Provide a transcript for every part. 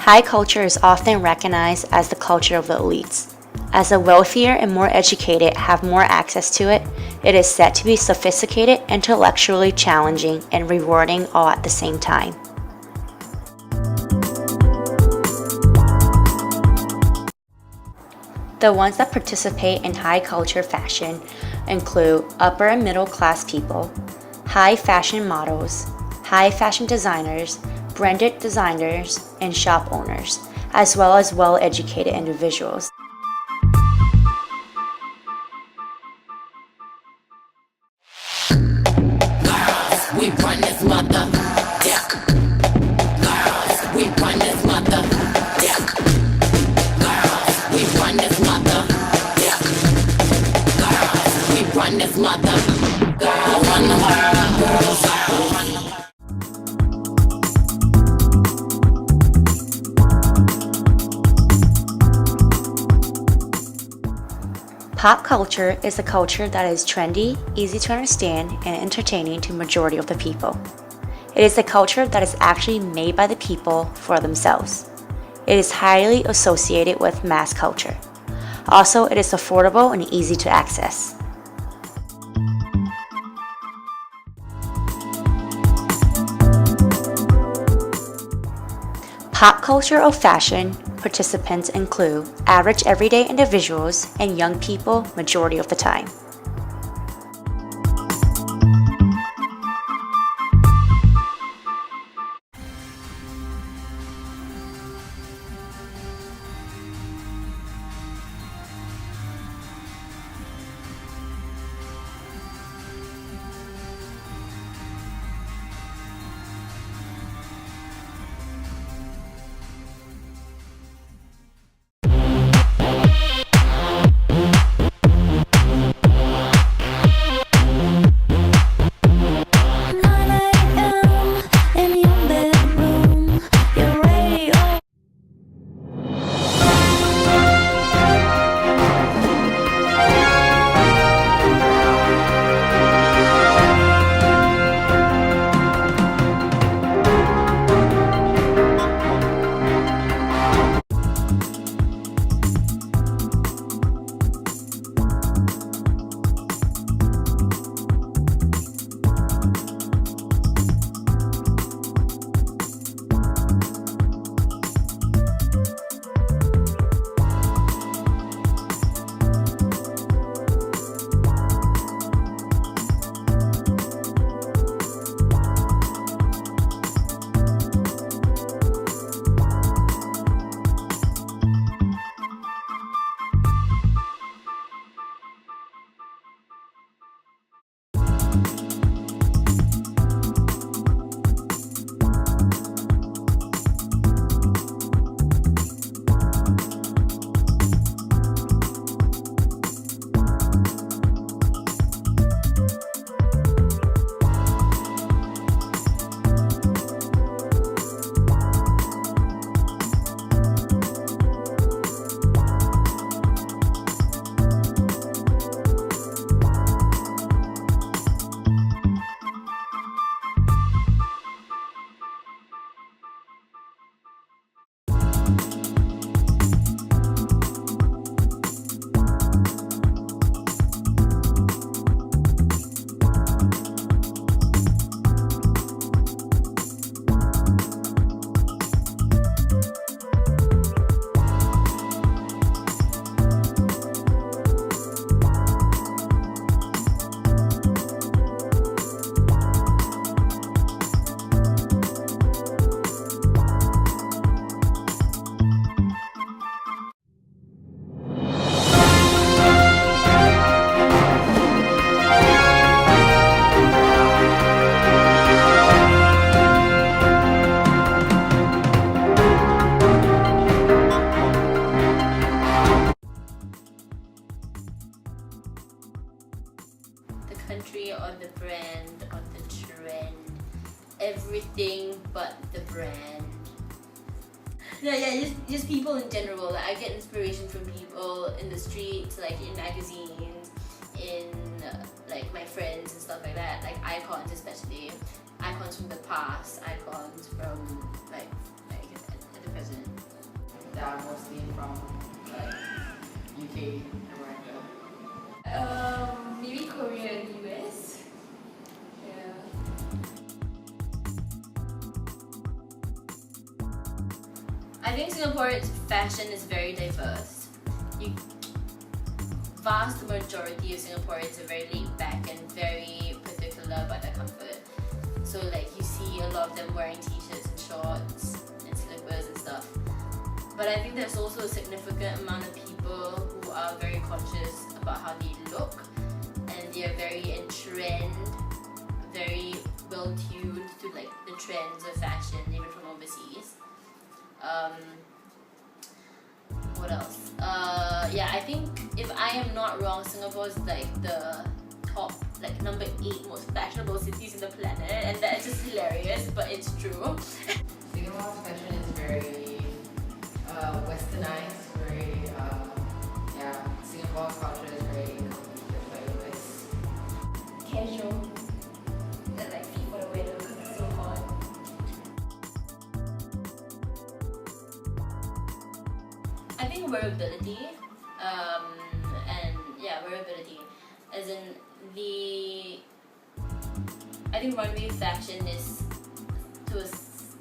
High culture is often recognized as the culture of the elites. As the wealthier and more educated have more access to it, it is said to be sophisticated, intellectually challenging, and rewarding all at the same time. The ones that participate in high culture fashion include upper and middle class people, high fashion models, high fashion designers, branded designers, and shop owners, as well as well-educated individuals. We run this mother. Yeah. Girls, we run this mother. Yeah. Girls, we run this mother. Yeah. Girls, we run this mother. Girls run the world. Girls run the world. Pop culture is a culture that is trendy, easy to understand, and entertaining to the majority of the people. It is a culture that is actually made by the people for themselves. It is highly associated with mass culture. Also, it is affordable and easy to access. Pop culture or fashion participants include average everyday individuals and young people majority of the time. The country or the brand or the trend, everything but the brand. Just people in general. Like, I get inspiration from people in the streets, like in magazines, in like my friends and stuff like that. Like icons, especially icons from the past, icons from like the president? That are mostly from like UK, America. Maybe Korea and US. Yeah. I think Singapore's fashion is very diverse. Vast majority of Singaporeans are very laid back and very particular about their comfort. So like you see a lot of them wearing t-shirts and shorts and slippers and stuff. But I think there's also a significant amount of people who are very conscious about how they look, and they are very in trend, very well tuned to like the trends of fashion, even from overseas. What else? Yeah, I think if I am not wrong, Singapore is like the top, like number 8 most fashionable cities in the planet, and that's just hilarious, but it's true. Singapore's fashion is very westernized, very yeah. Singapore's culture is very completed by US. Casual. That like fit for the weather because it's so hot. I think wearability, and yeah, wearability, as in I think runway fashion is to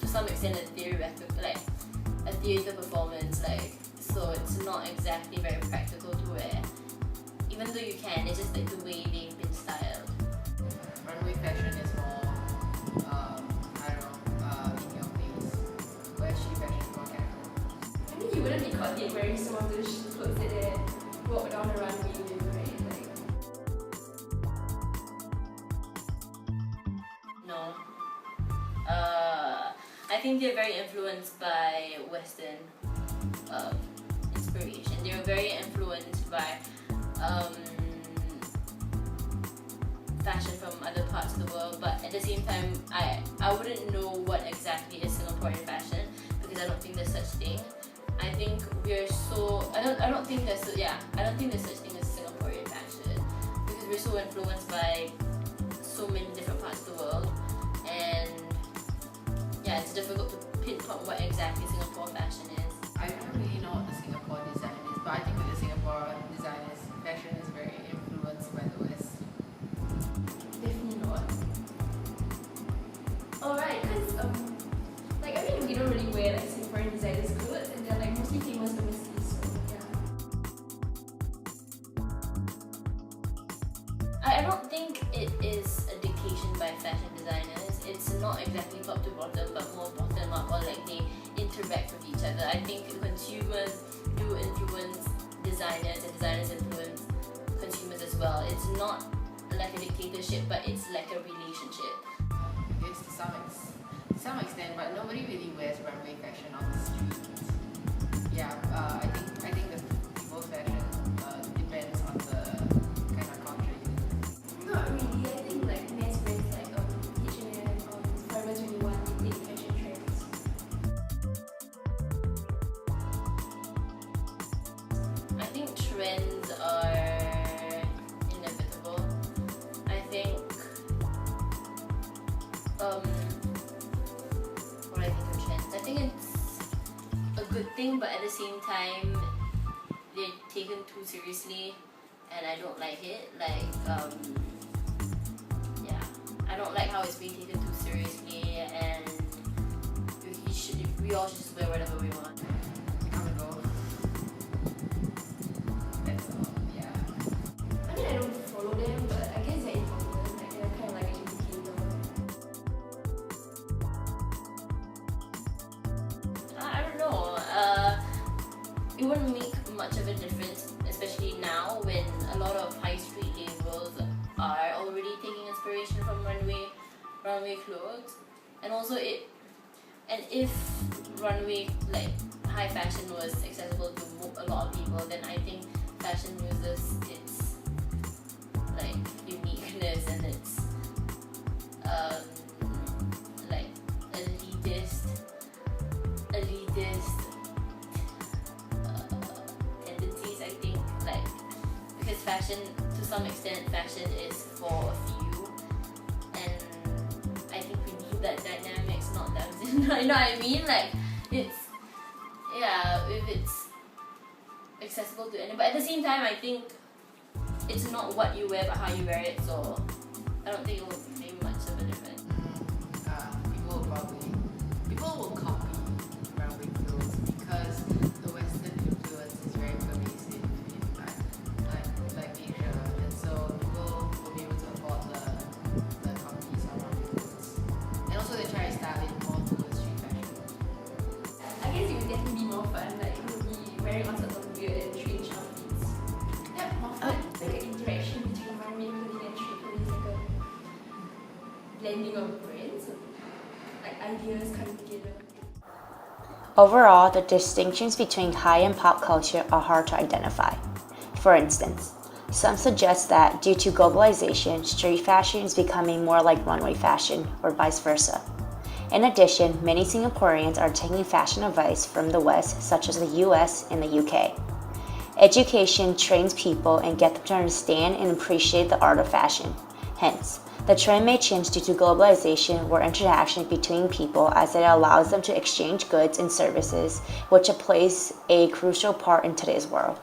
some extent a theater performance, like, so it's not exactly very practical to wear. Even though you can, it's just like the way they've been styled. Runway fashion is more, I don't know, in your face. Where she fashion is more casual. I mean, you wouldn't be caught yet wearing some of those clothes that they walk down the runway with, right? Like, No. I think they're very influenced by Western inspiration. They're very influenced by fashion from other parts of the world, but at the same time, I wouldn't know what exactly is Singaporean fashion, because I don't think there's such thing. I think we're so I don't think there's such thing as Singaporean fashion, because we're so influenced by so many different parts of the world, and yeah, it's difficult to pinpoint what exactly Singapore fashion is. I don't really know what the Singapore design is, but I think that the Singapore designers fashion is very influenced by the West. definitely not. Alright, because like I mean, we don't really wear like Singaporean designers' clothes, and they're like mostly famous overseas. So yeah. I don't think it is a dictation by fashion designers. It's not exactly top to bottom, but more bottom up, or like they interact with each other. I think consumers do influence designers, and designers influence consumers as well. It's not like a dictatorship, but it's like a relationship. It's to some extent, but nobody really wears runway fashion on the streets. Yeah, I think the people's fashion depends on the kind of culture you live in. Not really. I think like men's brands like H&M, Forever 21, they take fashion trends. I think trends are inevitable. I think what I think of trends, I think it's a good thing, but at the same time they're taken too seriously, and I don't like it. Like yeah, I don't like how it's being taken too seriously, and we all should just wear whatever we want. Come and go. That's all, yeah. I mean, I don't follow them, but I guess they're important. Like they're kind of like an indicator. I don't know. It wouldn't make much of a difference, especially now when a lot of high street labels are already taking inspiration from runway clothes, and also if runway, like high fashion, was accessible to a lot of people, then I think fashion loses its like uniqueness and its like elitist tendencies. I think, like, because fashion, to some extent, fashion is for a few, and I think we need that dynamics, not that. You know what I mean? Like, it's yeah, if it's accessible to anyone. But at the same time, I think it's not what you wear but how you wear it. So I don't think it will make much of a difference. People will copy runway clothes because the Western influence is very pervasive in like Asia, and so people will be able to afford the copies of runway clothes, and also they try to style it more towards street fashion. I guess it would definitely be more fun. Like it would be wearing all sorts of weird and strange outfits. Yeah, more fun. Like an interaction between runway clothing and street clothing, like a blending of brands, like ideas coming together. Overall, the distinctions between high and pop culture are hard to identify. For instance, some suggest that due to globalization, street fashion is becoming more like runway fashion, or vice versa. In addition, many Singaporeans are taking fashion advice from the West, such as the US and the UK. Education trains people and gets them to understand and appreciate the art of fashion. Hence, the trend may change due to globalization or interaction between people, as it allows them to exchange goods and services, which plays a crucial part in today's world.